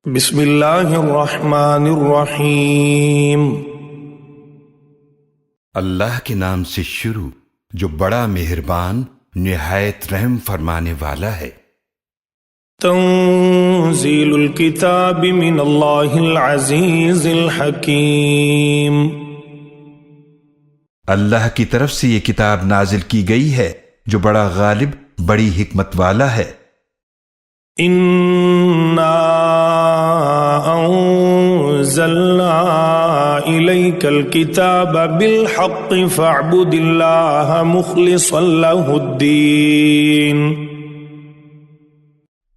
بسم اللہ الرحمن الرحیم۔ اللہ کے نام سے شروع جو بڑا مہربان نہایت رحم فرمانے والا ہے۔ تنزیل الکتاب من اللہ العزیز الحکیم۔ اللہ کی طرف سے یہ کتاب نازل کی گئی ہے جو بڑا غالب بڑی حکمت والا ہے۔ انا انزلنا الیک الکتاب بالحق فاعبد اللہ مخلصا لہ الدین۔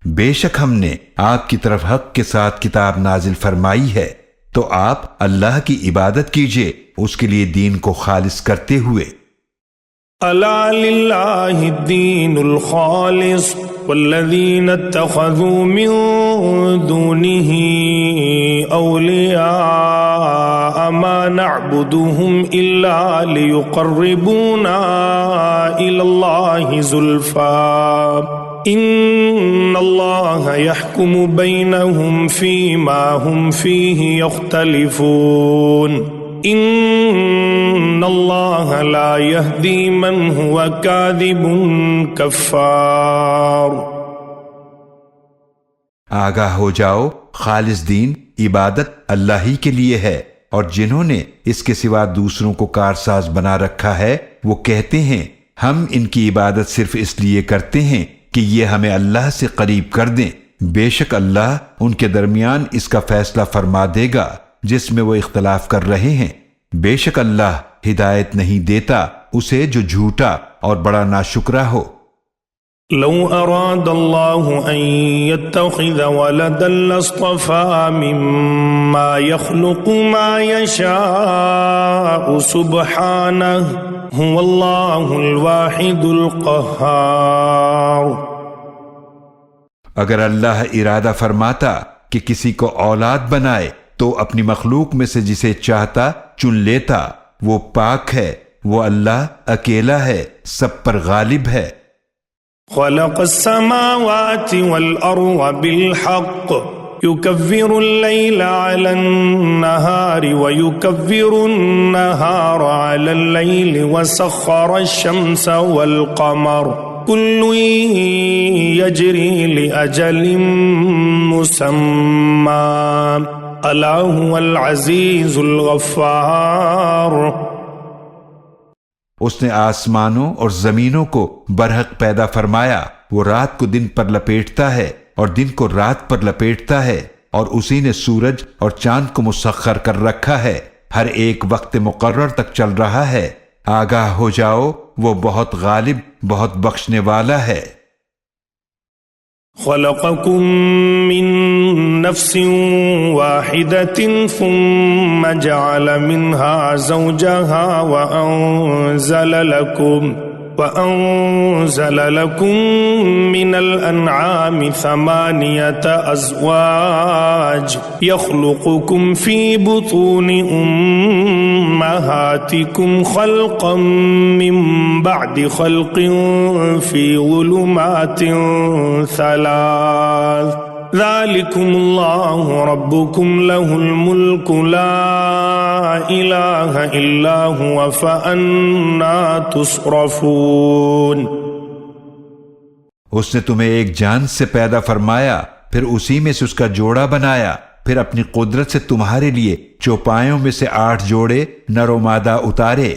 بے شک ہم نے آپ کی طرف حق کے ساتھ کتاب نازل فرمائی ہے تو آپ اللہ کی عبادت کیجئے اس کے لیے دین کو خالص کرتے ہوئے۔ الا للہ الدین الخالص والذین اتخذوا من دونه اولیاء ما نعبدهم الا لیقربونا الى اللہ زلفا ان اللہ يحكم بینہم فیما هم فیہ یختلفون ان اللہ لا یہدی من هو کاذب کفار۔ آگاہ ہو جاؤ خالص دین عبادت اللہ ہی کے لیے ہے، اور جنہوں نے اس کے سوا دوسروں کو کارساز بنا رکھا ہے وہ کہتے ہیں ہم ان کی عبادت صرف اس لیے کرتے ہیں کہ یہ ہمیں اللہ سے قریب کر دیں۔ بے شک اللہ ان کے درمیان اس کا فیصلہ فرما دے گا جس میں وہ اختلاف کر رہے ہیں۔ بے شک اللہ ہدایت نہیں دیتا اسے جو جھوٹا اور بڑا ناشکرا ہو۔ لو اراد اللہ ان يتخذ ولدا لاصطفى مما يخلق ما يشاء سبحانہ هو اللہ الواحد القہار۔ اگر اللہ ارادہ فرماتا کہ کسی کو اولاد بنائے تو اپنی مخلوق میں سے جسے چاہتا چن لیتا، وہ پاک ہے، وہ اللہ اکیلا ہے، سب پر غالب ہے۔ خلق السماوات والأرض بالحق يكبر الليل على النهار ويكبر النهار على الليل وسخر الشمس والقمر كل يجري لأجل مسمى ألا هو العزيز الغفار۔ اس نے آسمانوں اور زمینوں کو برحق پیدا فرمایا، وہ رات کو دن پر لپیٹتا ہے اور دن کو رات پر لپیٹتا ہے، اور اسی نے سورج اور چاند کو مسخر کر رکھا ہے، ہر ایک وقت مقرر تک چل رہا ہے۔ آگاہ ہو جاؤ وہ بہت غالب بہت بخشنے والا ہے۔ خلقكم من نفس واحدة ثم جعل منها زوجها وأنزل لكم من الأنعام 8 أزواج يخلقكم في بطون أمهاتكم خلقا من بعد خلق في ظلمات 3 ذلكم الله ربكم له الملك لا إله إلا هو فأنا تصرفون۔ اس نے تمہیں ایک جان سے پیدا فرمایا، پھر اسی میں سے اس کا جوڑا بنایا، پھر اپنی قدرت سے تمہارے لیے چوپایوں میں سے 8 جوڑے نر و مادہ اتارے۔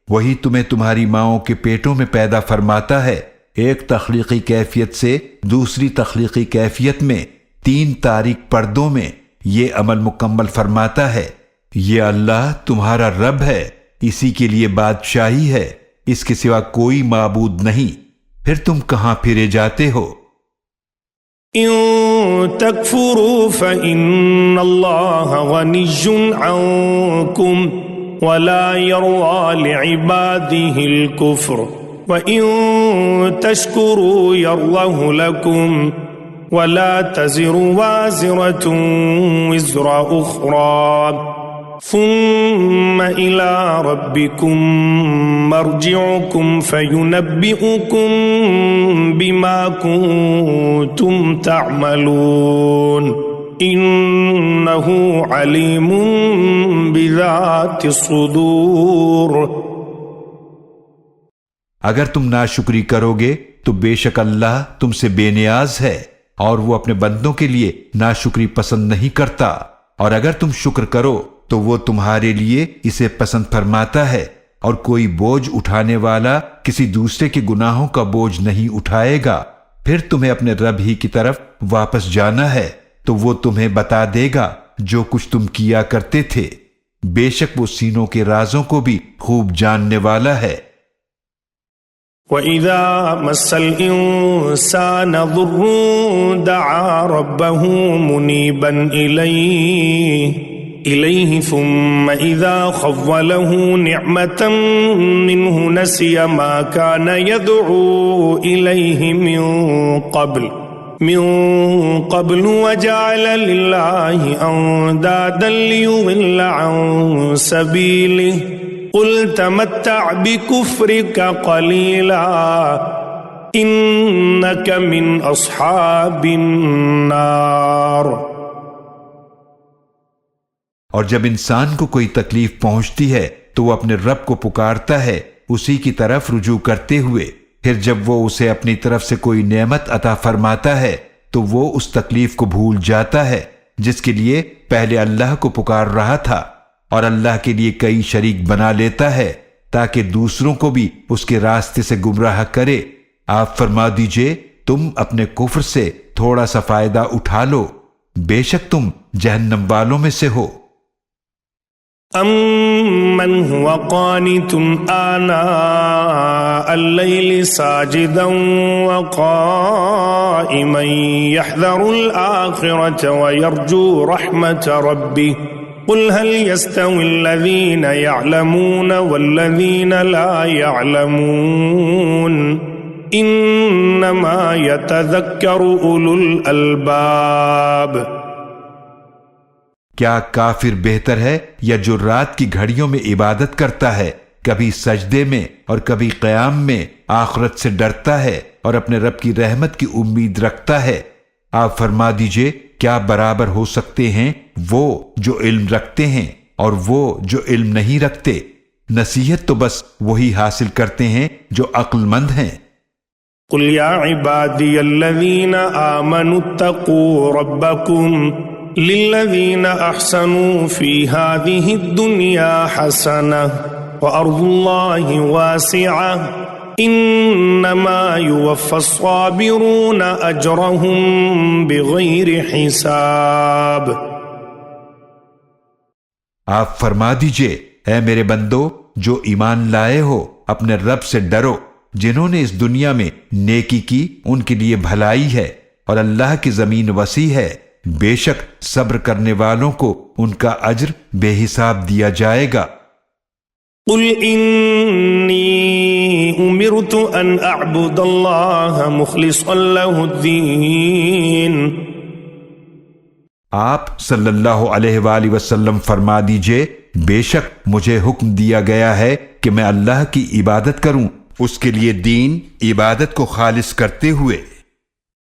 وہی تمہیں تمہاری ماؤں کے پیٹوں میں پیدا فرماتا ہے، ایک تخلیقی کیفیت سے دوسری تخلیقی کیفیت میں، 3 تاریک پردوں میں، یہ عمل مکمل فرماتا ہے۔ یہ اللہ تمہارا رب ہے، اسی کے لیے بادشاہی ہے، اس کے سوا کوئی معبود نہیں، پھر تم کہاں پھرے جاتے ہو؟ ان تکفروا فإن اللہ غنی عنکم ولا يرضى لعباده الكفر وَإِن تَشْكُرُوا يَرْضَهُ لَكُمْ وَلَا تَزِرُ وَازِرَةٌ وِزْرَ أُخْرَى ثُمَّ إِلَى رَبِّكُمْ مَرْجِعُكُمْ فَيُنَبِّئُكُمْ بِمَا كُنْتُمْ تَعْمَلُونَ إِنَّ إنه عليم بذات الصدور. اگر تم ناشکری کرو گے تو بے شک اللہ تم سے بے نیاز ہے اور وہ اپنے بندوں کے لیے ناشکری پسند نہیں کرتا، اور اگر تم شکر کرو تو وہ تمہارے لیے اسے پسند فرماتا ہے، اور کوئی بوجھ اٹھانے والا کسی دوسرے کے گناہوں کا بوجھ نہیں اٹھائے گا. پھر تمہیں اپنے رب ہی کی طرف واپس جانا ہے تو وہ تمہیں بتا دے گا جو کچھ تم کیا کرتے تھے. بے شک وہ سینوں کے رازوں کو بھی خوب جاننے والا ہے. وَإِذَا مَسَّ الْإِنسَانَ ضُرٌّ دَعَا رَبَّهُ مُنِيبًا إِلَيْهِ ثُمَّ إِذَا خَوَّلَهُ نِعْمَةً مِّنْهُ نَسِيَ مَا كَانَ يَدْعُو إِلَيْهِ من قبل وجعل لله أندادا ليضل عن سبيله قل تمتع بكفرك قليلا إنك من أصحاب النار. اور جب انسان کو کوئی تکلیف پہنچتی ہے تو وہ اپنے رب کو پکارتا ہے اسی کی طرف رجوع کرتے ہوئے. پھر جب وہ اسے اپنی طرف سے کوئی نعمت عطا فرماتا ہے تو وہ اس تکلیف کو بھول جاتا ہے جس کے لیے پہلے اللہ کو پکار رہا تھا، اور اللہ کے لیے کئی شریک بنا لیتا ہے تاکہ دوسروں کو بھی اس کے راستے سے گمراہ کرے. آپ فرما دیجئے تم اپنے کفر سے تھوڑا سا فائدہ اٹھا لو، بے شک تم جہنم والوں میں سے ہو. أَمَّنْ هُوَ قَانِتٌ آنَاءَ اللَّيْلِ سَاجِدًا وَقَائِمًا يَحْذَرُ الْآخِرَةَ وَيَرْجُو رَحْمَةَ رَبِّهِ قُلْ هَلْ يَسْتَوِي الَّذِينَ يَعْلَمُونَ وَالَّذِينَ لَا يَعْلَمُونَ إِنَّمَا يَتَذَكَّرُ أُولُو الْأَلْبَابِ. کیا کافر بہتر ہے یا جو رات کی گھڑیوں میں عبادت کرتا ہے، کبھی سجدے میں اور کبھی قیام میں آخرت سے ڈرتا ہے اور اپنے رب کی رحمت کی امید رکھتا ہے؟ آپ فرما دیجئے کیا برابر ہو سکتے ہیں وہ جو علم رکھتے ہیں اور وہ جو علم نہیں رکھتے؟ نصیحت تو بس وہی حاصل کرتے ہیں جو عقل مند ہیں. قل یا عبادی الذین آمنوا اتقوا ربکم للذین احسنوا فی هذه الدنیا حسنة وارض اللہ واسعة انما یوفی الصابرون اجرهم بغیر حساب. آپ فرما دیجئے اے میرے بندو جو ایمان لائے ہو اپنے رب سے ڈرو. جنہوں نے اس دنیا میں نیکی کی ان کے لیے بھلائی ہے اور اللہ کی زمین وسیع ہے. بے شک صبر کرنے والوں کو ان کا اجر بے حساب دیا جائے گا. قل انی امرت ان اعبد اللہ مخلصا له الدین. آپ صلی اللہ علیہ وآلہ وسلم فرما دیجئے بے شک مجھے حکم دیا گیا ہے کہ میں اللہ کی عبادت کروں، اس کے لیے دین عبادت کو خالص کرتے ہوئے.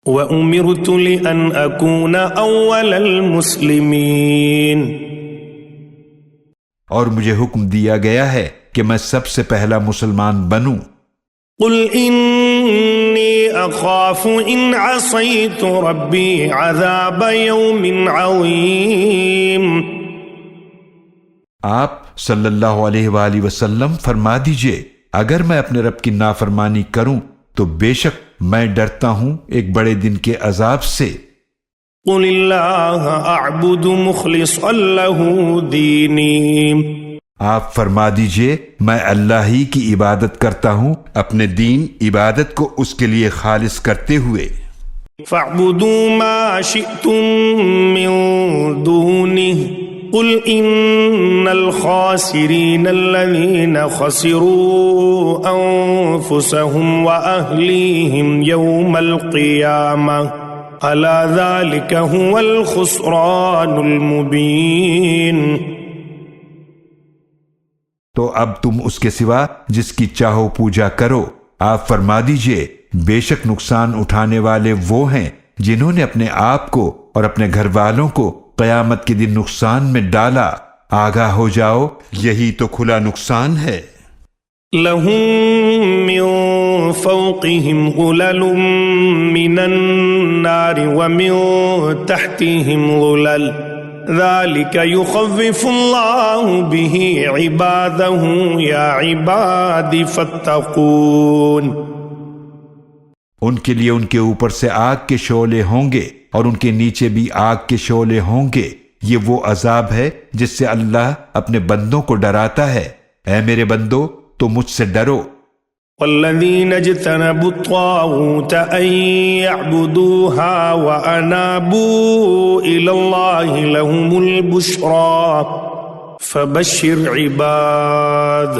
وَأُمِرْتُ لِأَنْ أَكُونَ أَوَّلَ الْمُسْلِمِينَ. اور مجھے حکم دیا گیا ہے کہ میں سب سے پہلا مسلمان بنوں. قُلْ إِنِّي أَخَافُ إِنْ عَصَيْتُ رَبِّي عَذَابَ يَوْمٍ عَظِيمٍ. آپ صلی اللہ علیہ وآلہ وسلم فرما دیجئے اگر میں اپنے رب کی نافرمانی کروں تو بے شک میں ڈرتا ہوں ایک بڑے دن کے عذاب سے. قُلِ اللَّهَ أَعْبُدُ مُخْلِصًا لَهُ دِينِي. آپ فرما دیجئے میں اللہ ہی کی عبادت کرتا ہوں اپنے دین عبادت کو اس کے لیے خالص کرتے ہوئے. فَاعْبُدُوا مَا شِئْتُم مِّن دُونِهِ قُلْ إِنَّ الْخَاسِرِينَ الَّذِينَ خَسِرُوا أَنفُسَهُمْ وَأَهْلِيهِمْ يَوْمَ الْقِيَامَةِ أَلَا ذَلِكَ هُوَ الْخُسْرَانُ الْمُبِينُ. تو اب تم اس کے سوا جس کی چاہو پوجا کرو. آپ فرما دیجئے بے شک نقصان اٹھانے والے وہ ہیں جنہوں نے اپنے آپ کو اور اپنے گھر والوں کو قیامت کے دن نقصان میں ڈالا، آگاہ ہو جاؤ یہی تو کھلا نقصان ہے۔ لهم من فوقهم غلل من النار ومن تحتهم غلل ذلك يخوف الله به عباده يا عباد فاتقون۔ ان کے لیے ان کے اوپر سے آگ کے شعلے ہوں گے اور ان کے نیچے بھی آگ کے شعلے ہوں گے، یہ وہ عذاب ہے جس سے اللہ اپنے بندوں کو ڈراتا ہے۔ اے میرے بندو، تو مجھ سے ڈرو۔ والذین اجتنبوا الطاغوت ان يعبدوها وانابوا الى الله لهم البشرى فبشر عباد۔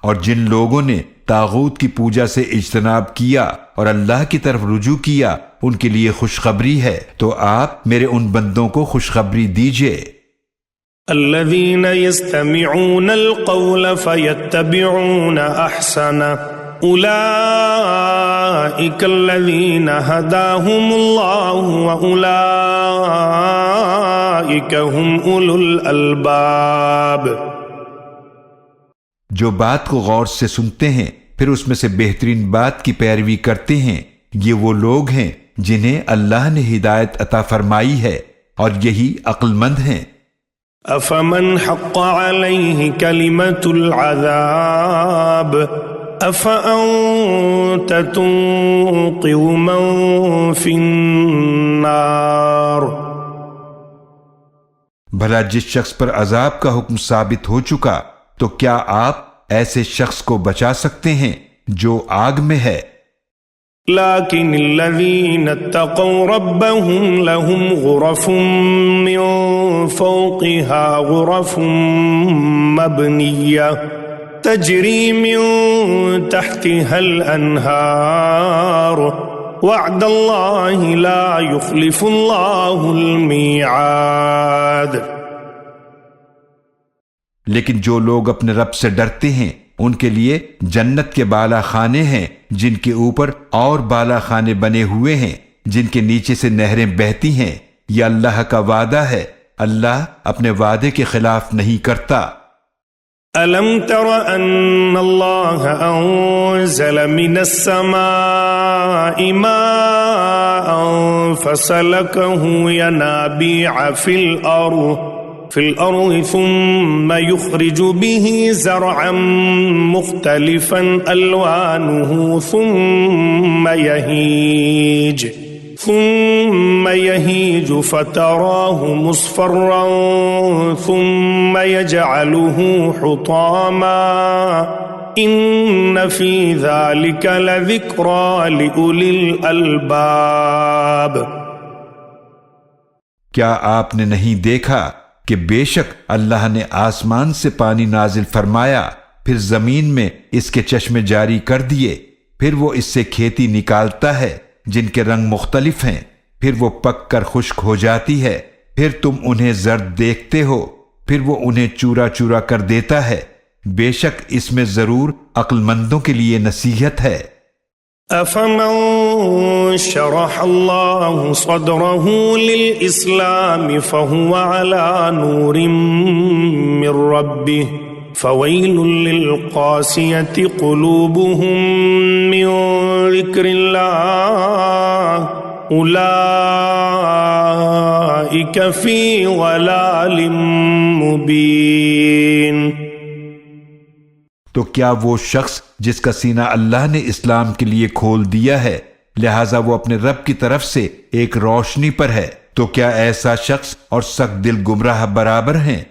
اور جن لوگوں نے طاغوت کی پوجا سے اجتناب کیا اور اللہ کی طرف رجوع کیا، ان کے لیے خوشخبری ہے، تو آپ میرے ان بندوں کو خوشخبری دیجئے۔ الذين يستمعون القول فيتبعون احسنه اولئك الذين هداهم الله واولئك هم اولو الالباب۔ جو بات کو غور سے سنتے ہیں پھر اس میں سے بہترین بات کی پیروی کرتے ہیں، یہ وہ لوگ ہیں جنہیں اللہ نے ہدایت عطا فرمائی ہے، اور یہی عقل مند ہیں۔ افمن حق عليه كلمة العذاب افأنت تنقذ من في النار۔ بھلا جس شخص پر عذاب کا حکم ثابت ہو چکا، تو کیا آپ ایسے شخص کو بچا سکتے ہیں جو آگ میں ہے؟ لكن الذين اتقوا ربهم لهم غرف من فوقها غرف مبنية تجري من تحتها الأنهار وعد الله لا يخلف الله الميعاد۔ لیکن جو لوگ اپنے رب سے ڈرتے ہیں ان کے لیے جنت کے بالا خانے ہیں، جن کے اوپر اور بالا خانے بنے ہوئے ہیں، جن کے نیچے سے نہریں بہتی ہیں۔ یہ اللہ کا وعدہ ہے، اللہ اپنے وعدے کے خلاف نہیں کرتا۔ أَلَمْ تَرَ أَنَّ اللَّهَ أَنزَلَ مِنَ السَّمَاءِ مَاءً فَسَلَكَهُ يَنَابِيعَ فِي الْأَرْضِ ثُمَّ يُخْرِجُ بِهِ زَرْعًا مُخْتَلِفًا أَلْوَانُهُ ثُمَّ يَهِيجُ فَتَرَاهُ مُصْفَرًّا ثُمَّ يَجْعَلُهُ حُطَامًا إِنَّ فِي ذَلِكَ لَذِكْرَى لِأُولِي الْأَلْبَابِ۔ کیا آپ نے نہیں دیکھا کہ بے شک اللہ نے آسمان سے پانی نازل فرمایا، پھر زمین میں اس کے چشمے جاری کر دیے، پھر وہ اس سے کھیتی نکالتا ہے جن کے رنگ مختلف ہیں، پھر وہ پک کر خشک ہو جاتی ہے، پھر تم انہیں زرد دیکھتے ہو، پھر وہ انہیں چورا چورا کر دیتا ہے۔ بے شک اس میں ضرور عقل مندوں کے لیے نصیحت ہے۔ أَفَمَن شَرَحَ اللَّهُ صَدْرَهُ لِلْإِسْلَامِ فَهُوَ عَلَى نُورٍ مِّن رَّبِّهِ فَوَيْلٌ لِّلْقَاسِيَةِ قُلُوبُهُم مِّن ذِكْرِ اللَّهِ أُولَٰئِكَ فِي ضَلَالٍ مُّبِينٍ۔ تو کیا وہ شخص جس کا سینہ اللہ نے اسلام کے لیے کھول دیا ہے، لہٰذا وہ اپنے رب کی طرف سے ایک روشنی پر ہے، تو کیا ایسا شخص اور سخت دل گمراہ برابر ہیں؟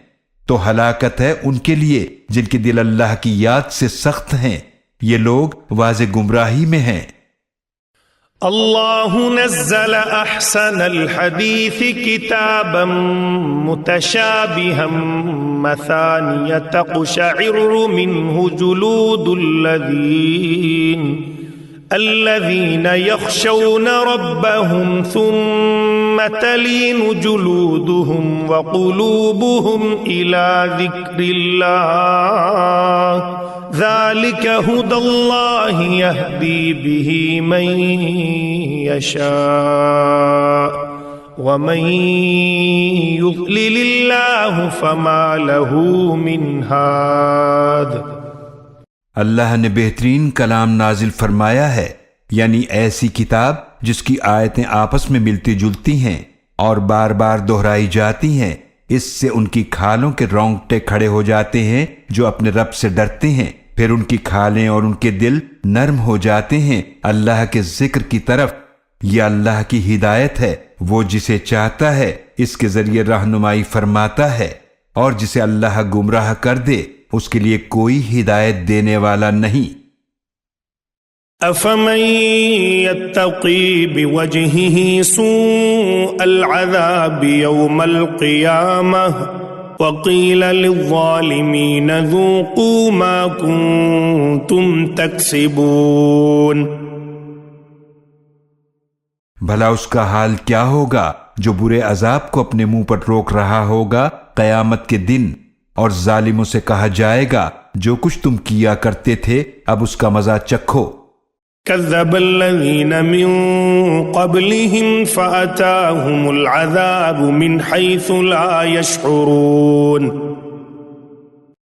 تو ہلاکت ہے ان کے لیے جن کے دل اللہ کی یاد سے سخت ہیں، یہ لوگ واضح گمراہی میں ہیں۔ اللہ نزل احسن الحدیث کتابا متشابہا مثانیہ تقشعر منہ جلود الذین یخشون ربهم ثم تلین جلودهم وقلوبهم الى ذکر اللہ ذلك هدى الله يهدي به من يشاء ومن يضلل الله فما له من هاد۔ اللہ نے بہترین کلام نازل فرمایا ہے، یعنی ایسی کتاب جس کی آیتیں آپس میں ملتی جلتی ہیں اور بار بار دہرائی جاتی ہیں، اس سے ان کی کھالوں کے رونگٹے کھڑے ہو جاتے ہیں جو اپنے رب سے ڈرتے ہیں، پھر ان کی کھالیں اور ان کے دل نرم ہو جاتے ہیں اللہ کے ذکر کی طرف۔ یہ اللہ کی ہدایت ہے، وہ جسے چاہتا ہے اس کے ذریعے رہنمائی فرماتا ہے، اور جسے اللہ گمراہ کر دے اس کے لیے کوئی ہدایت دینے والا نہیں۔ أفمن يتقي بوجهه سوء العذاب يوم القيامة وقيل للظالمين ذوقوا ما كنتم تكسبون۔ بھلا اس کا حال کیا ہوگا جو برے عذاب کو اپنے منہ پر روک رہا ہوگا قیامت کے دن، اور ظالموں سے کہا جائے گا جو کچھ تم کیا کرتے تھے اب اس کا مزہ چکھو۔ كذب الذين من قبلهم فأتاهم العذاب من حيث لا يشعرون۔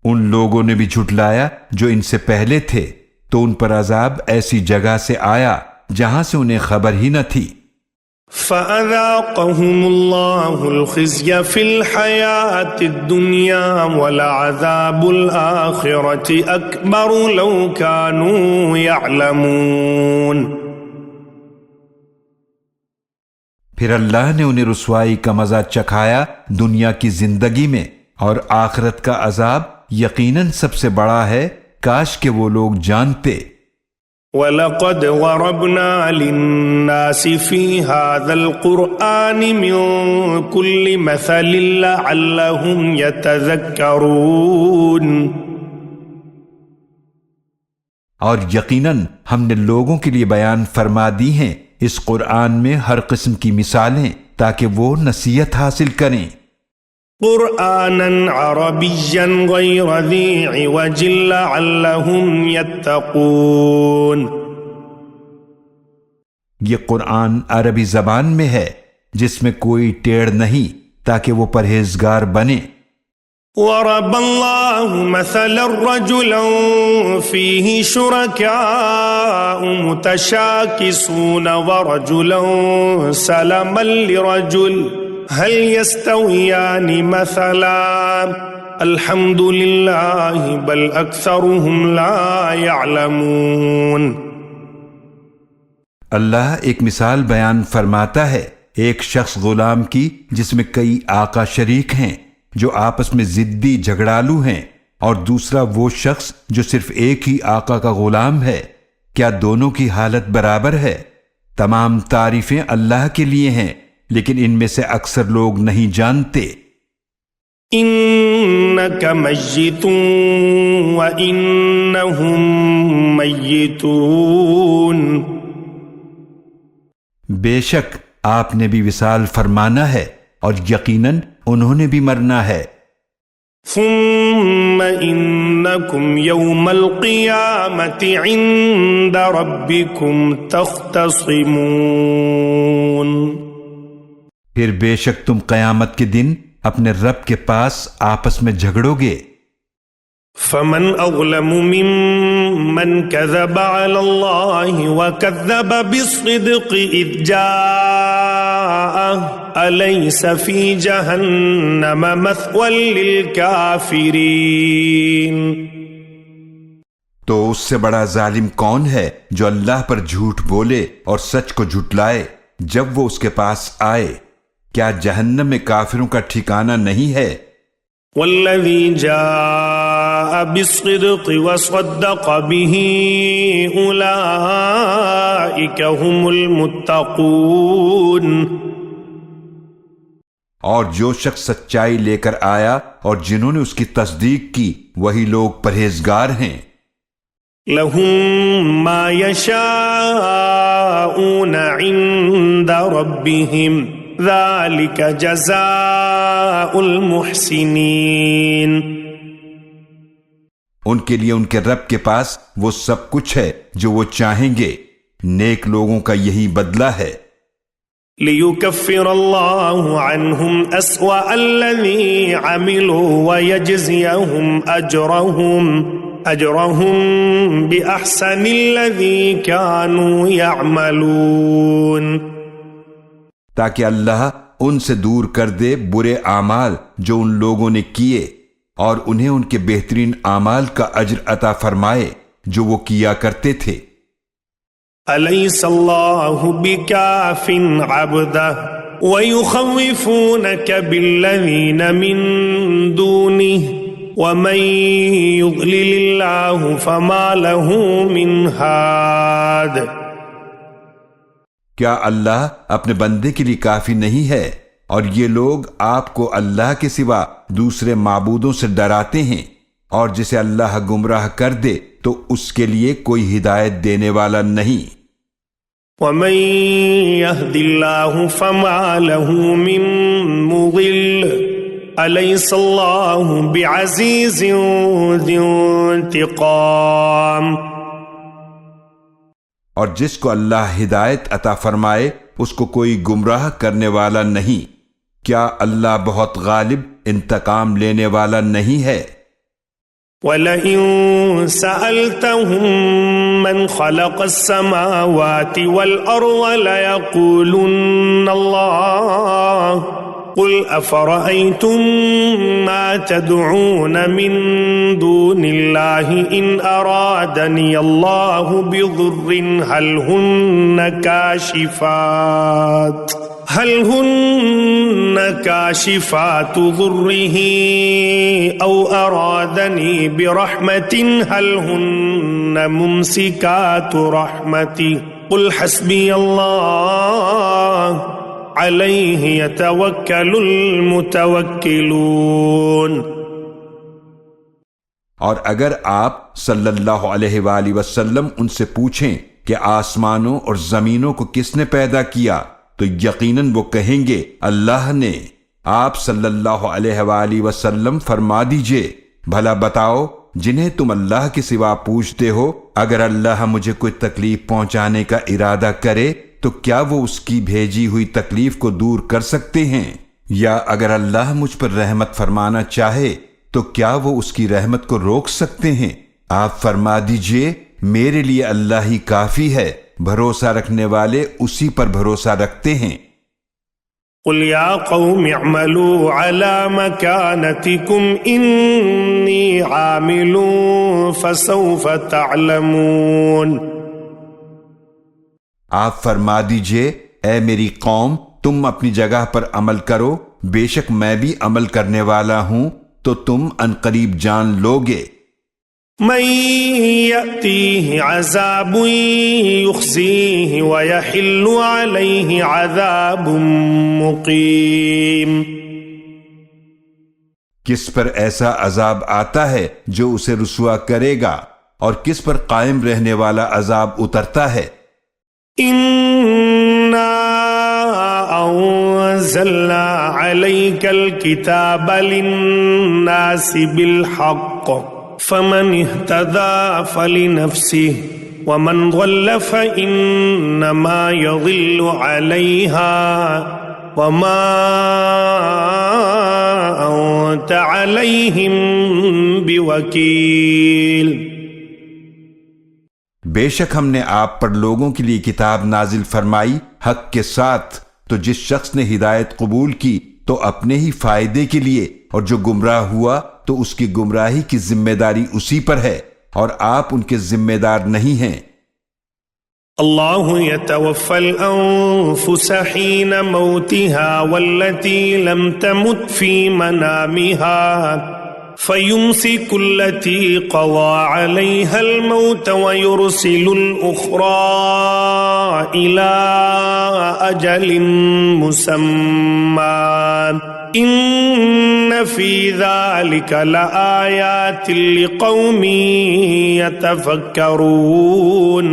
ان لوگوں نے بھی جھٹلایا جو ان سے پہلے تھے تو ان پر عذاب ایسی جگہ سے آیا جہاں سے انہیں خبر ہی نہ تھی۔ فأذاقهم الله الخزي في الحياة الدنيا ولعذاب الآخرة أكبر لو كانوا يعلمون۔ پھر اللہ نے انہیں رسوائی کا مزہ چکھایا دنیا کی زندگی میں، اور آخرت کا عذاب یقیناً سب سے بڑا ہے، کاش کہ وہ لوگ جانتے۔ وَلَقَدْ ضَرَبْنَا لِلنَّاسِ فِي هَذَا الْقُرْآنِ مِنْ كُلِّ مَثَلٍ لَعَلَّهُمْ يَتَذَكَّرُونَ۔ اور یقیناً ہم نے لوگوں کے لیے بیان فرما دی ہیں اس قرآن میں ہر قسم کی مثالیں تاکہ وہ نصیحت حاصل کریں۔ قرآناً عربیاً غیر ذی عوج لعلہم یتقون۔ یہ قرآن عربی زبان میں ہے جس میں کوئی ٹیڑھ نہیں تاکہ وہ پرہیزگار بنے۔ ضرب اللہ مثلا رجلا فیہ شرکاء متشاکسون ورجلا سلما لرجل هل يستويان مثلا الحمد لله بل أكثرهم لا يعلمون۔ اللہ ایک مثال بیان فرماتا ہے ایک شخص غلام کی جس میں کئی آقا شریک ہیں جو آپس میں ضدی جھگڑالو ہیں، اور دوسرا وہ شخص جو صرف ایک ہی آقا کا غلام ہے، کیا دونوں کی حالت برابر ہے؟ تمام تعریفیں اللہ کے لیے ہیں لیکن ان میں سے اکثر لوگ نہیں جانتے۔ انک میت وانہم میتون۔ بے شک آپ نے بھی وصال فرمانا ہے اور یقیناً انہوں نے بھی مرنا ہے۔ ثم انکم یوم القیامت عند ربکم تختصمون۔ پھر بے شک تم قیامت کے دن اپنے رب کے پاس آپس میں جھگڑو گے۔ فمن اظلم ممن كذب على الله وكذب بالصدق اذ جاءه اليس في جهنم مثوى للكافرين۔ تو اس سے بڑا ظالم کون ہے جو اللہ پر جھوٹ بولے اور سچ کو جھٹلائے جب وہ اس کے پاس آئے؟ کیا جہنم میں کافروں کا ٹھکانہ نہیں ہے؟ والذی جاء بالصدق وصدق به اولئک هم المتقون۔ اور جو شخص سچائی لے کر آیا اور جنہوں نے اس کی تصدیق کی وہی لوگ پرہیزگار ہیں۔ لهم ما يشاءون عند ربهم ذلك جزاء المحسنین۔ ان کے لیے ان کے رب کے پاس وہ سب کچھ ہے جو وہ چاہیں گے، نیک لوگوں کا یہی بدلہ ہے۔ ليكفر الله عنهم أسوأ الذي عملوا ويجزيهم أجرهم بأحسن الذي كانوا يعملون، تاکہ اللہ ان سے دور کر دے برے اعمال جو ان لوگوں نے کیے، اور انہیں ان کے بہترین اعمال کا اجر عطا فرمائے جو وہ کیا کرتے تھے۔ أليس الله بكاف عبده ويخوفونك بالذين من دونه ومن يضلل الله فما له من هاد۔ کیا اللہ اپنے بندے کے لیے کافی نہیں ہے، اور یہ لوگ آپ کو اللہ کے سوا دوسرے معبودوں سے ڈراتے ہیں، اور جسے اللہ گمراہ کر دے تو اس کے لیے کوئی ہدایت دینے والا نہیں۔ ومن يهد الله فما له من مضل أليس الله بعزيز ذي انتقام۔ اور جس کو اللہ ہدایت عطا فرمائے اس کو کوئی گمراہ کرنے والا نہیں، کیا اللہ بہت غالب انتقام لینے والا نہیں ہے؟ وَلَئِن سَأَلْتَهُم مَّنْ خَلَقَ السَّمَاوَاتِ وَالْأَرْضَ لَيَقُولُنَّ اللَّهُ قُلْ أَفَرَأَيْتُم مَّا تَدْعُونَ مِن دُونِ اللَّهِ إِنْ أَرَادَنِيَ اللَّهُ بِضُرٍّ هل هن كاشفات ضره أو أرادني برحمة هل هن ممسكات رحمتي قل حسبي الله عليه يتوكل المتوكلون۔ اور اگر آپ صلی اللہ علیہ وآلہ وسلم ان سے پوچھیں کہ آسمانوں اور زمینوں کو کس نے پیدا کیا، تو یقیناً وہ کہیں گے اللہ نے۔ آپ صلی اللہ علیہ وآلہ وسلم فرما دیجئے، بھلا بتاؤ جنہیں تم اللہ کے سوا پوچھتے ہو، اگر اللہ مجھے کوئی تکلیف پہنچانے کا ارادہ کرے تو کیا وہ اس کی بھیجی ہوئی تکلیف کو دور کر سکتے ہیں؟ یا اگر اللہ مجھ پر رحمت فرمانا چاہے تو کیا وہ اس کی رحمت کو روک سکتے ہیں؟ آپ فرما دیجئے میرے لیے اللہ ہی کافی ہے، بھروسہ رکھنے والے اسی پر بھروسہ رکھتے ہیں۔ قل یا قوم اعملوا على مكانتكم انی عامل فسوف تعلمون۔ آپ فرما دیجئے اے میری قوم تم اپنی جگہ پر عمل کرو، بے شک میں بھی عمل کرنے والا ہوں، تو تم عنقریب جان لوگے۔ من يأتيه عذاب يخزيه ويحل عليه عذاب مقيم۔ کس پر ایسا عذاب آتا ہے جو اسے رسوا کرے گا، اور کس پر قائم رہنے والا عذاب اترتا ہے؟ إنا أنزلنا عليك الكتاب للناس بالحق فمن اهتدى فلنفسه ومن ضل فإنما يضل عليها وما أنت عليهم بوكيل۔ بے شک ہم نے آپ پر لوگوں کے لیے کتاب نازل فرمائی حق کے ساتھ، تو جس شخص نے ہدایت قبول کی تو اپنے ہی فائدے کے لیے، اور جو گمراہ ہوا تو اس کی گمراہی کی ذمہ داری اسی پر ہے، اور آپ ان کے ذمہ دار نہیں ہیں۔ اللہ يتوفى الأنفس حين موتها والتي لم تمت في منامها فيمسك التي قضى عليها الموت ويرسل الأخرى إلى أجل مسمى إن في ذلك لآيات لقوم يتفكرون۔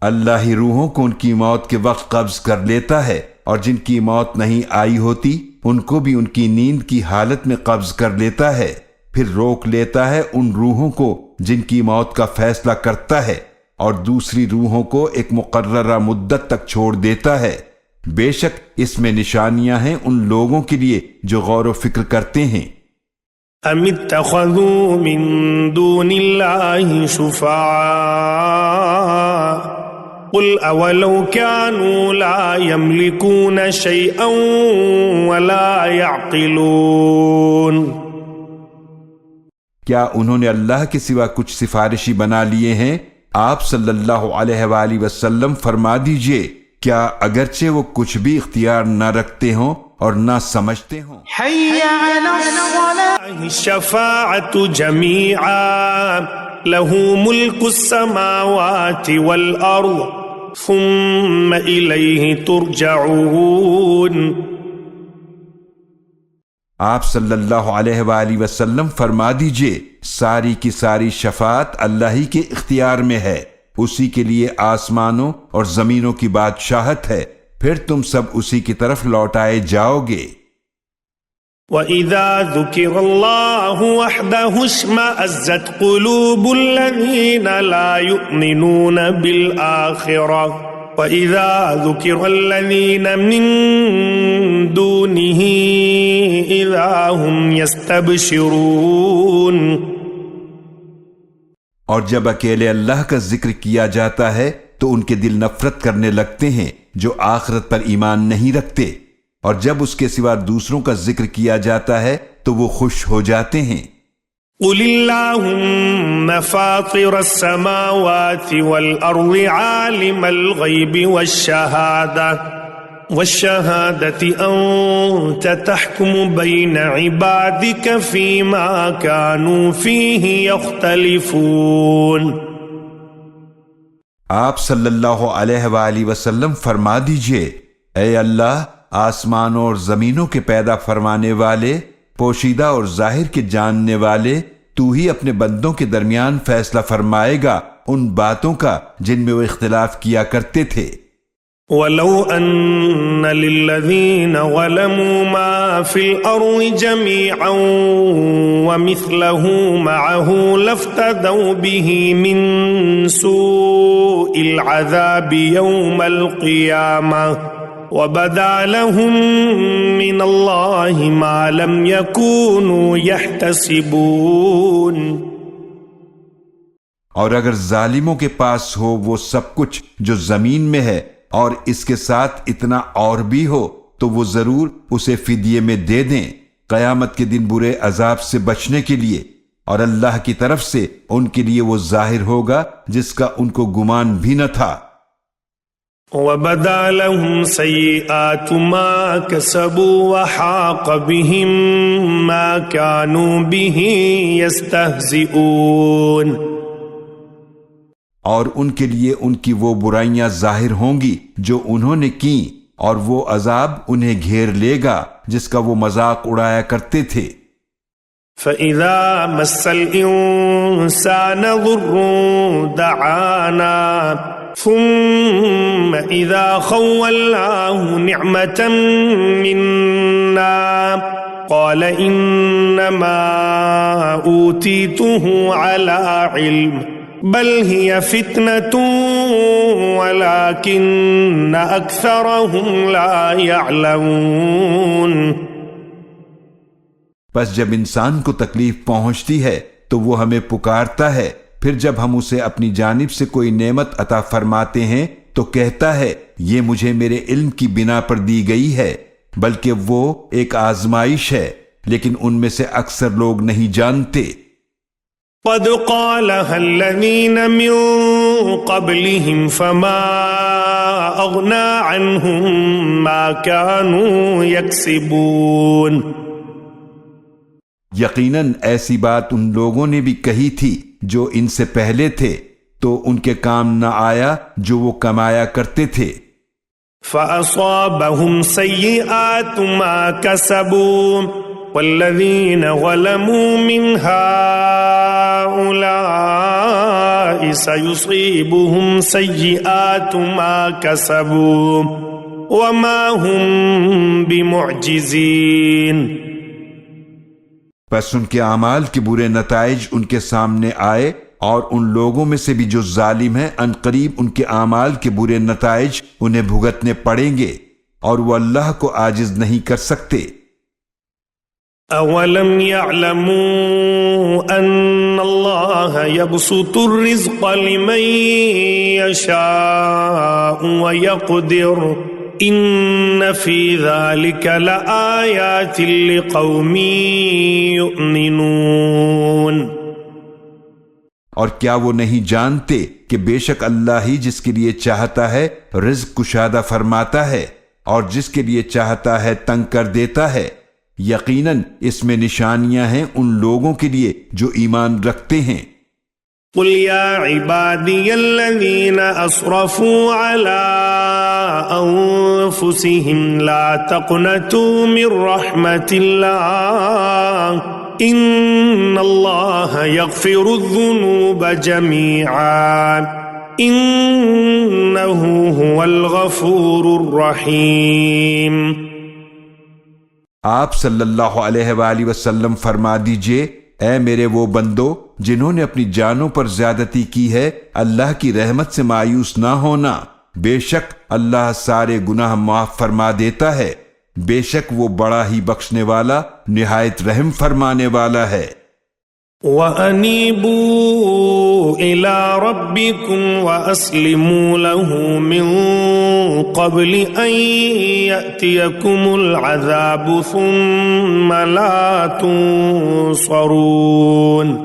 اللہ ہی روحوں کو ان کی موت کے وقت قبض کر لیتا ہے، اور جن کی موت نہیں آئی ہوتی ان کو بھی ان کی نیند کی حالت میں قبض کر لیتا ہے، پھر روک لیتا ہے ان روحوں کو جن کی موت کا فیصلہ کرتا ہے، اور دوسری روحوں کو ایک مقررہ مدت تک چھوڑ دیتا ہے۔ بے شک اس میں نشانیاں ہیں ان لوگوں کے لیے جو غور و فکر کرتے ہیں۔ ام اتخذوا من دون اللہ شفعاء قل اولو كانوا لا يملكون شيئا ولا يعقلون، کیا انہوں نے اللہ کے سوا کچھ سفارشی بنا لیے ہیں؟ آپ صلی اللہ علیہ وآلہ وسلم فرما دیجئے، کیا اگرچہ وہ کچھ بھی اختیار نہ رکھتے ہوں اور نہ سمجھتے ہوں؟ حي على الصلاة الشفاعة جميعا له ملك السماوات والأرض ثم إليه ترجعون۔ آپ صلی اللہ علیہ وآلہ وسلم فرما دیجئے، ساری کی ساری شفاعت اللہ ہی کے اختیار میں ہے، اسی کے لیے آسمانوں اور زمینوں کی بادشاہت ہے، پھر تم سب اسی کی طرف لوٹائے جاؤ گے۔ وَإِذَا ذُكِرَ اللَّهُ وَحْدَهُ اشْمَأَزَّتْ قُلُوبُ الَّذِينَ لَا يُؤْمِنُونَ بِالْآخِرَةِ وَإِذَا ذُكِرَ الَّذِينَ مِن دُونِهِ إِذَا هُمْ يَسْتَبْشِرُونَ۔ اور جب اکیلے اللہ کا ذکر کیا جاتا ہے تو ان کے دل نفرت کرنے لگتے ہیں جو آخرت پر ایمان نہیں رکھتے، اور جب اس کے سوا دوسروں کا ذکر کیا جاتا ہے تو وہ خوش ہو جاتے ہیں۔ قل اللهم فاطر السماوات والأرض عالم الغيب والشهادة أنت تحكم بين عبادك فيما كانوا فيه يختلفون۔ آپ صلی اللہ علیہ وآلہ وسلم فرما دیجئے، اے اللہ، آسمانوں اور زمینوں کے پیدا فرمانے والے، پوشیدہ اور ظاہر کے جاننے والے، تو ہی اپنے بندوں کے درمیان فیصلہ فرمائے گا ان باتوں کا جن میں وہ اختلاف کیا کرتے تھے۔ وَلَوْ أَنَّ لِلَّذِينَ ظَلَمُوا مَا فِي الْأَرْضِ جَمِيعًا وَمِثْلَهُ مَعَهُ لَافْتَدَوْا بِهِ مِنْ سُوءِ الْعَذَابِ يَوْمَ الْقِيَامَةِ وَبَدَا لَهُم مِّنَ اللَّهِ مَا لَمْ يَكُونُوا يَحْتَسِبُونَ۔ اور اگر ظالموں کے پاس ہو وہ سب کچھ جو زمین میں ہے اور اس کے ساتھ اتنا اور بھی ہو تو وہ ضرور اسے فدیے میں دے دیں، قیامت کے دن برے عذاب سے بچنے کے لیے، اور اللہ کی طرف سے ان کے لیے وہ ظاہر ہوگا جس کا ان کو گمان بھی نہ تھا۔ وَبَدَا لَهُمْ سَيِّئَاتُ مَا كَسَبُوا وَحَاقَ بِهِمْ مَا كَانُوا بِهِ يَسْتَهْزِئُونَ۔ اور ان کے لیے ان کی وہ برائیاں ظاہر ہوں گی جو انہوں نے کی، اور وہ عذاب انہیں گھیر لے گا جس کا وہ مذاق اڑایا کرتے تھے۔ فَإِذَا مَسَّ الْإِنسَانَ ضُرٌّ دَعَانَا ثُمَّ إِذَا خَوَّلْنَاهُ نِعْمَةً مِنَّا قَالَ إِنَّمَا أُوتِيتُهُ عَلَى عِلْمٍ بل هي فتنة ولكن أكثرهم لا يعلمون۔ پس جب انسان کو تکلیف پہنچتی ہے تو وہ ہمیں پکارتا ہے، پھر جب ہم اسے اپنی جانب سے کوئی نعمت عطا فرماتے ہیں تو کہتا ہے یہ مجھے میرے علم کی بنا پر دی گئی ہے، بلکہ وہ ایک آزمائش ہے، لیکن ان میں سے اکثر لوگ نہیں جانتے۔ قد قالها الذين من قبلهم فما أغنى عنهم ما كانوا يكسبون۔ یقیناً ایسی بات ان لوگوں نے بھی کہی تھی جو ان سے پہلے تھے، تو ان کے کام نہ آیا جو وہ کمایا کرتے تھے۔ فأصابهم سيئات ما كسبوا والذين ظلموا من هؤلاء سيصيبهم سيئات ما كسبوا وما هم بمعجزين۔ پس ان کے اعمال کے برے نتائج ان کے سامنے آئے اور ان لوگوں میں سے بھی جو ظالم ہیں ان قریب ان کے اعمال کے برے نتائج انہیں بھگتنے پڑیں گے، اور وہ اللہ کو عاجز نہیں کر سکتے۔ اولم يعلموا ان اللہ يبسط الرزق لمن يشاء ويقدر ان فی ذلك لآیات لقوم یؤمنون۔ اور کیا وہ نہیں جانتے کہ بے شک اللہ ہی جس کے لیے چاہتا ہے رزق کشادہ فرماتا ہے اور جس کے لیے چاہتا ہے تنگ کر دیتا ہے؟ یقیناً اس میں نشانیاں ہیں ان لوگوں کے لیے جو ایمان رکھتے ہیں۔ قل یا عبادی الذین اسرفوا علی انفسهم لا تقنطوا من رحمت اللہ ان اللہ یغفر الذنوب جمیعا انہ هو الغفور الرحیم۔ آپ صلی اللہ علیہ وآلہ وسلم فرما دیجئے، اے میرے وہ بندو جنہوں نے اپنی جانوں پر زیادتی کی ہے، اللہ کی رحمت سے مایوس نہ ہونا، بے شک اللہ سارے گناہ معاف فرما دیتا ہے، بے شک وہ بڑا ہی بخشنے والا نہایت رحم فرمانے والا ہے۔ وَأَنِيبُوا إِلَىٰ رَبِّكُمْ وَأَسْلِمُوا لَهُ مِن قَبْلِ أَن يَأْتِيَكُمُ الْعَذَابُ ثُمَّ لَا تُنصَرُونَ۔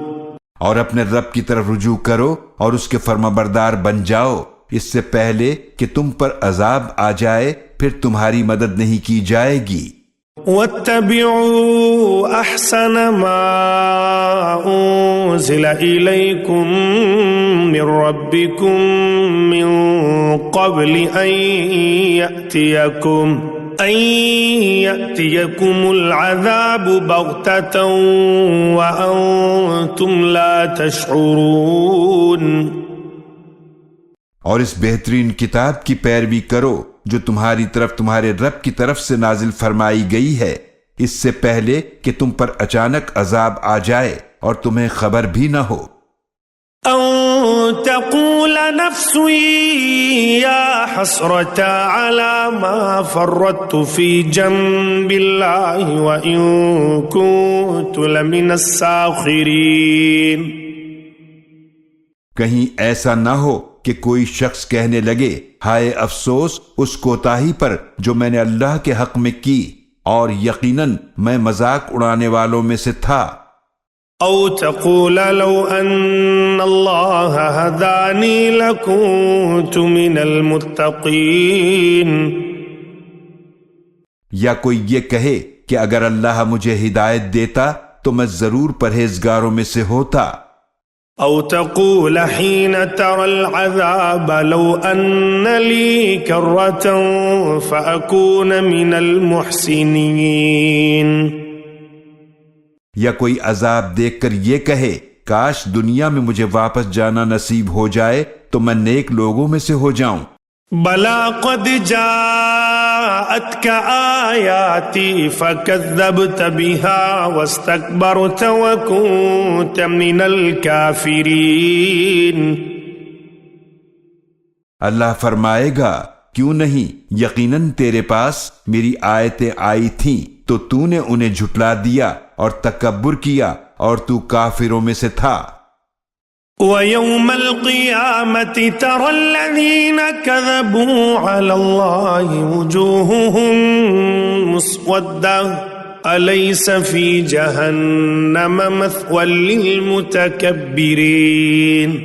اور اپنے رب کی طرف رجوع کرو اور اس کے فرما بردار بن جاؤ، اس سے پہلے کہ تم پر عذاب آ جائے پھر تمہاری مدد نہیں کی جائے گی۔ وَاتَّبِعُوا أَحْسَنَ مَا أُنزِلَ إِلَيْكُم مِّن رَّبِّكُم مِّن قَبْلِ أَن يَأْتِيَكُمُ الْعَذَابُ بَغْتَةً وَأَنتُمْ لَا تَشْعُرُونَ۔ اور اس بہترین کتاب کی پیروی کرو جو تمہاری طرف تمہارے رب کی طرف سے نازل فرمائی گئی ہے، اس سے پہلے کہ تم پر اچانک عذاب آ جائے اور تمہیں خبر بھی نہ ہو۔ أَن تَقُولَ نَفْسٌ يَا حَسْرَتَا عَلَى مَا فَرَّطتُ فِي جَنبِ اللَّهِ وَإِن كُنتُ لَمِنَ السَّاخِرِينَ۔ کہیں ایسا نہ ہو کہ کوئی شخص کہنے لگے، ہائے افسوس اس کوتاہی پر جو میں نے اللہ کے حق میں کی، اور یقیناً میں مذاق اڑانے والوں میں سے تھا۔ او تقول لو ان اللہ ہدانی لکنت من المتقین۔ یا کوئی یہ کہے کہ اگر اللہ مجھے ہدایت دیتا تو میں ضرور پرہیزگاروں میں سے ہوتا۔ او تقول حين ترى العذاب لو ان لي كرة فأكون من المحسنين۔ یا کوئی عذاب دیکھ کر یہ کہے کاش دنیا میں مجھے واپس جانا نصیب ہو جائے تو میں نیک لوگوں میں سے ہو جاؤں۔ بلا قد جاءتك آیاتی فکذبت بها واستکبرت وکنت من الکافرین۔ اللہ فرمائے گا کیوں نہیں، یقیناً تیرے پاس میری آیتیں آئی تھیں تو تو نے انہیں جھٹلا دیا اور تکبر کیا اور تو کافروں میں سے تھا۔ وَيَوْمَ الْقِيَامَةِ تَرَى الَّذِينَ كَذَبُوا عَلَى اللَّهِ وُجُوهُهُمْ مُسْوَدَّةٌ أَلَيْسَ فِي جَهَنَّمَ مَثْوًى لِلْمُتَكَبِّرِينَ۔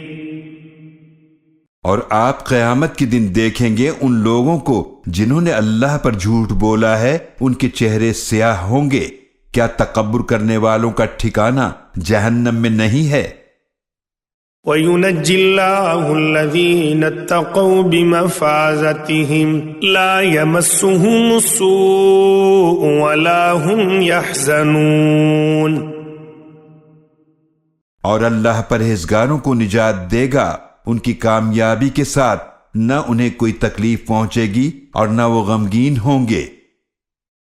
اور آپ قیامت کے دن دیکھیں گے ان لوگوں کو جنہوں نے اللہ پر جھوٹ بولا ہے، ان کے چہرے سیاہ ہوں گے، کیا تکبر کرنے والوں کا ٹھکانہ جہنم میں نہیں ہے؟ وَيُنَجِّ اللَّهُ الَّذِينَ اتَّقَوْا بِمَفَازَتِهِمْ لَا يَمَسُّهُمُ السُّوءُ وَلَا هُمْ يَحْزَنُونَ۔ اور اللہ پرہیزگاروں کو نجات دے گا ان کی کامیابی کے ساتھ، نہ انہیں کوئی تکلیف پہنچے گی اور نہ وہ غمگین ہوں گے۔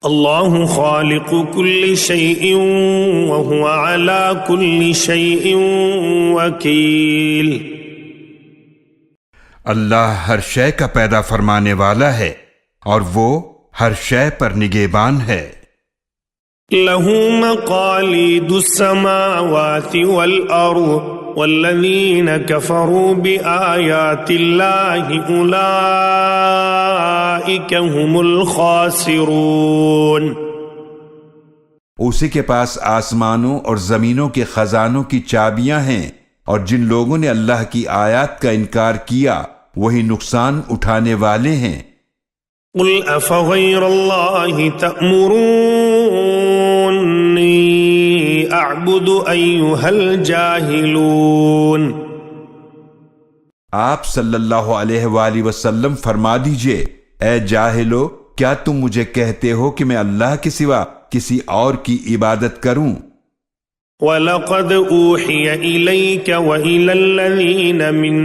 الله خالق كل شيء وهو على كل شيء وكيل. اللہ ہر شے کا پیدا فرمانے والا ہے اور وہ ہر شے پر نگہبان ہے. له مقاليد السماوات والأرض والذين كفروا بآيات الله أولئك هم الخاسرون. اسی کے پاس آسمانوں اور زمینوں کے خزانوں کی چابیاں ہیں، اور جن لوگوں نے اللہ کی آیات کا انکار کیا وہی نقصان اٹھانے والے ہیں. قل أفغير الله تأمروني أعبد أيها الجاهلون. آپ صلی اللہ علیہ وآلہ وسلم فرما دیجئے، اے جاہلو، کیا تم مجھے کہتے ہو کہ میں اللہ کے سوا کسی اور کی عبادت کروں؟ وَلَقَدْ أُوحِيَ إِلَيْكَ وَإِلَى الَّذِينَ مِن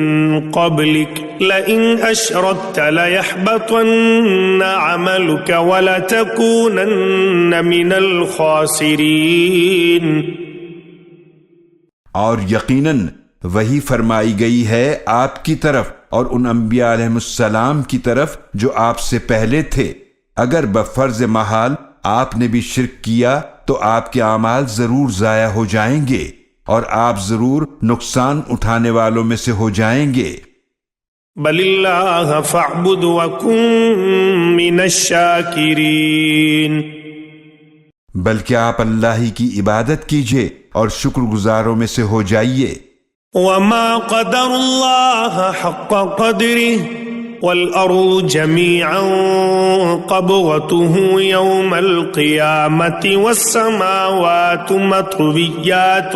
قَبْلِكَ لَئِنْ أَشْرَكْتَ لَيَحْبَطَنَّ عَمَلُكَ وَلَتَكُونَنَّ مِنَ الْخَاسِرِينَ. اور یقیناً وہی فرمائی گئی ہے آپ کی طرف اور ان انبیاء علیہ السلام کی طرف جو آپ سے پہلے تھے، اگر بفرض محال آپ نے بھی شرک کیا تو آپ کے اعمال ضرور ضائع ہو جائیں گے اور آپ ضرور نقصان اٹھانے والوں میں سے ہو جائیں گے. بل اللہ فاعبد وکن من الشاکرین. بلکہ آپ اللہ ہی کی عبادت کیجئے اور شکر گزاروں میں سے ہو جائیے. وما قدر اللہ حق قدره والأرض جميعا قبضته يوم القيامة والسماوات مطويات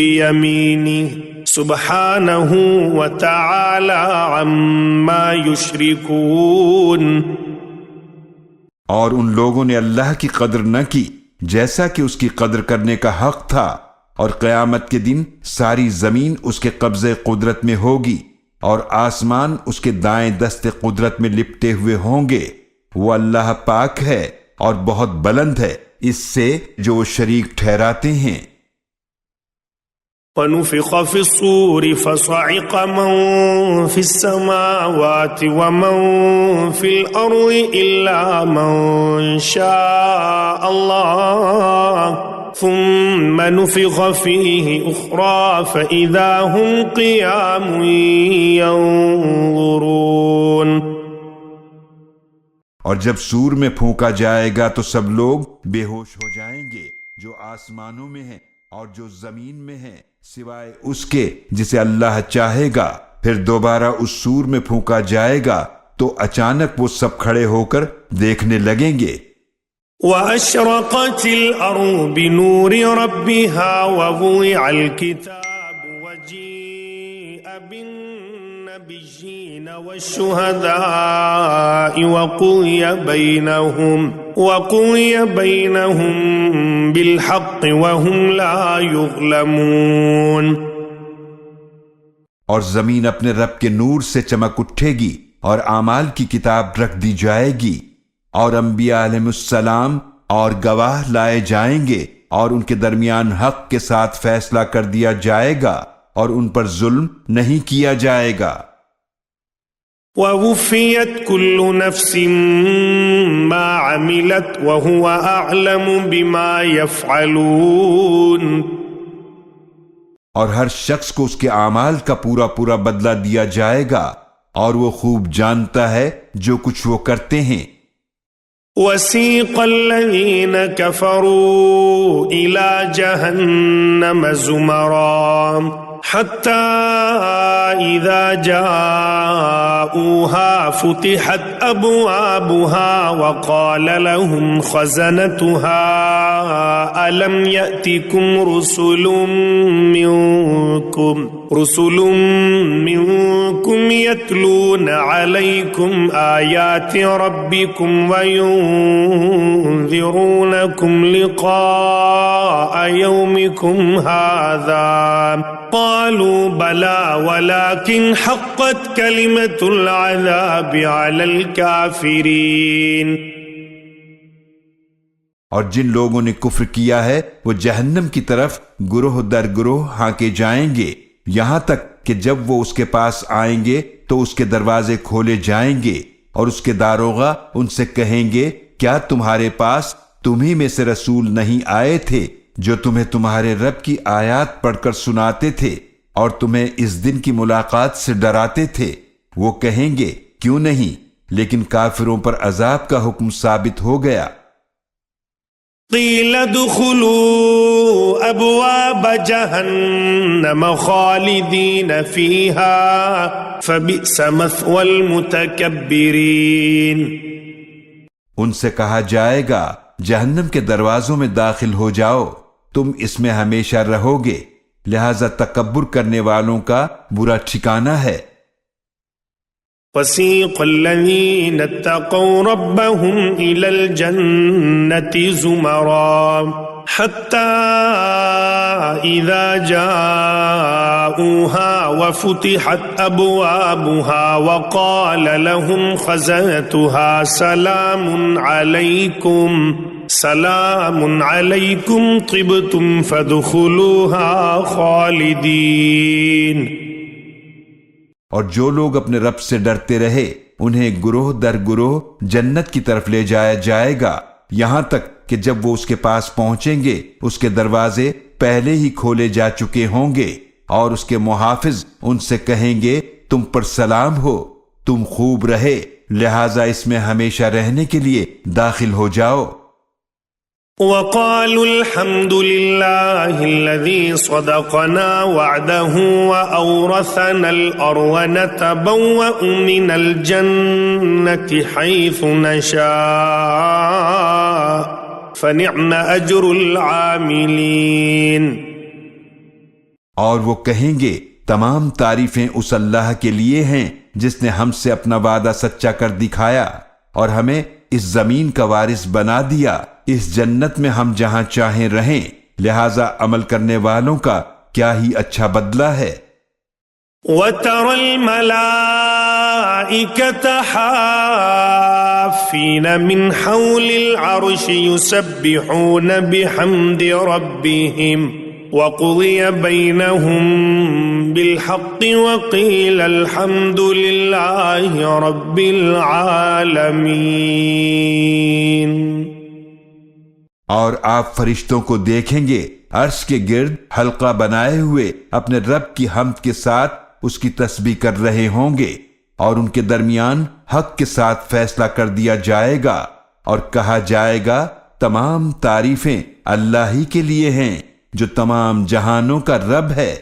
بيمينه سبحانه وتعالى عما يشركون. اور ان لوگوں نے اللہ کی قدر نہ کی جیسا کہ اس کی قدر کرنے کا حق تھا، اور قیامت کے دن ساری زمین اس کے قبضے قدرت میں ہوگی اور آسمان اس کے دائیں دست قدرت میں لپٹے ہوئے ہوں گے. وہ اللہ پاک ہے اور بہت بلند ہے اس سے جو وہ شریک ٹھہراتے ہیں. وَنُفِخَ فِي الصُّورِ فَصَعِقَ مَن فِي السَّمَاوَاتِ وَمَن فِي الْأَرْضِ إِلَّا مَن شَاءَ اللَّهُ ثُمَّ نُفِخَ فِيهِ أُخْرَى فَإِذَا هُمْ قِيَامٌ يَنظُرُونَ. اور جب سور میں پھونکا جائے گا تو سب لوگ بے ہوش ہو جائیں گے، جو آسمانوں میں ہیں اور جو زمین میں ہیں، سوائے اس کے جسے اللہ چاہے گا. پھر دوبارہ اس سور میں پھونکا جائے گا تو اچانک وہ سب کھڑے ہو کر دیکھنے لگیں گے. وَأَشْرَقَتِ الْأَرْضُ بِنُورِ رَبِّهَا وَوُضِعَ الْكِتَابُ وَجِيءَ بِالنَّبِيِّينَ وَالشُّهَدَاءِ وَقُضِيَ بَيْنَهُم بِالْحَقِّ وَهُمْ لَا يُظْلَمُونَ. اور زمین اپنے رب کے نور سے چمک اٹھے گی اور اعمال کی کتاب رکھ دی جائے گی، اور انبیاء علیہ السلام اور گواہ لائے جائیں گے، اور ان کے درمیان حق کے ساتھ فیصلہ کر دیا جائے گا اور ان پر ظلم نہیں کیا جائے گا. وَوُفِّيَتْ كُلُّ نَفْسٍ مَا عَمِلَتْ وَهُوَ أَعْلَمُ بِمَا يَفْعَلُونَ. اور ہر شخص کو اس کے اعمال کا پورا پورا بدلہ دیا جائے گا اور وہ خوب جانتا ہے جو کچھ وہ کرتے ہیں. وَسِيقَ الَّذِينَ كَفَرُوا إِلَى جَهَنَّمَ زُمَرًا حَتَّى إِذَا جَاءُوهَا فُتِحَتْ أَبْوَابُهَا وَقَالَ لَهُمْ خَزَنَتُهَا أَلَمْ يَأْتِكُمْ رُسُلٌ مِّنكُمْ يَتْلُونَ عَلَيْكُمْ آيَاتِ رَبِّكُمْ وَيُنذِرُونَكُمْ لِقَاءَ يَوْمِكُمْ هَذَا قالوا بلى ولكن حقت كلمة العذاب على الكافرين. اور جن لوگوں نے کفر کیا ہے وہ جہنم کی طرف گروہ در گروہ ہانکے جائیں گے، یہاں تک کہ جب وہ اس کے پاس آئیں گے تو اس کے دروازے کھولے جائیں گے، اور اس کے داروغہ ان سے کہیں گے کیا تمہارے پاس تمہیں میں سے رسول نہیں آئے تھے جو تمہیں تمہارے رب کی آیات پڑھ کر سناتے تھے اور تمہیں اس دن کی ملاقات سے ڈراتے تھے؟ وہ کہیں گے کیوں نہیں، لیکن کافروں پر عذاب کا حکم ثابت ہو گیا۔ قیل ادخلوا ابواب جہنم خالدین فیہا فبئس مثوى المتکبرین، ان سے کہا جائے گا جہنم کے دروازوں میں داخل ہو جاؤ، تم اس میں ہمیشہ رہو گے، لہذا تکبر کرنے والوں کا برا ٹھکانہ ہے۔ وسیق الذین اتقوا ربهم الى الجنة زمرا حتى اذا جاءوها وفتحت ابوابها وقال لهم خزنتها سلام علیکم طبتم فادخلوها خالدین، اور جو لوگ اپنے رب سے ڈرتے رہے انہیں گروہ در گروہ جنت کی طرف لے جایا جائے گا، یہاں تک کہ جب وہ اس کے پاس پہنچیں گے اس کے دروازے پہلے ہی کھولے جا چکے ہوں گے، اور اس کے محافظ ان سے کہیں گے تم پر سلام ہو، تم خوب رہے، لہٰذا اس میں ہمیشہ رہنے کے لیے داخل ہو جاؤ۔ وقالوا الحمد لله الذي صدقنا وعده وأورثنا الأرض نتبوأ من الجنة حيث نشاء فنعم أجر العاملين، اور وہ کہیں گے تمام تعریفیں اس اللہ کے لیے ہیں جس نے ہم سے اپنا وعدہ سچا کر دکھایا اور ہمیں اس زمین کا وارث بنا دیا، اس جنت میں ہم جہاں چاہیں رہیں، لہذا عمل کرنے والوں کا کیا ہی اچھا بدلہ ہے۔ وَتَرَى الْمَلَائِكَةَ حَافِّينَ مِنْ حَوْلِ الْعَرْشِ يُسَبِّحُونَ بِحَمْدِ رَبِّهِمْ وَقُضِيَ بَيْنَهُمْ بِالْحَقِّ وَقِيلَ الْحَمْدُ لِلَّهِ رَبِّ الْعَالَمِينَ۔ اور آپ فرشتوں کو دیکھیں گے عرش کے گرد حلقہ بنائے ہوئے اپنے رب کی حمد کے ساتھ اس کی تسبیح کر رہے ہوں گے، اور ان کے درمیان حق کے ساتھ فیصلہ کر دیا جائے گا، اور کہا جائے گا تمام تعریفیں اللہ ہی کے لیے ہیں جو تمام جہانوں کا رب ہے۔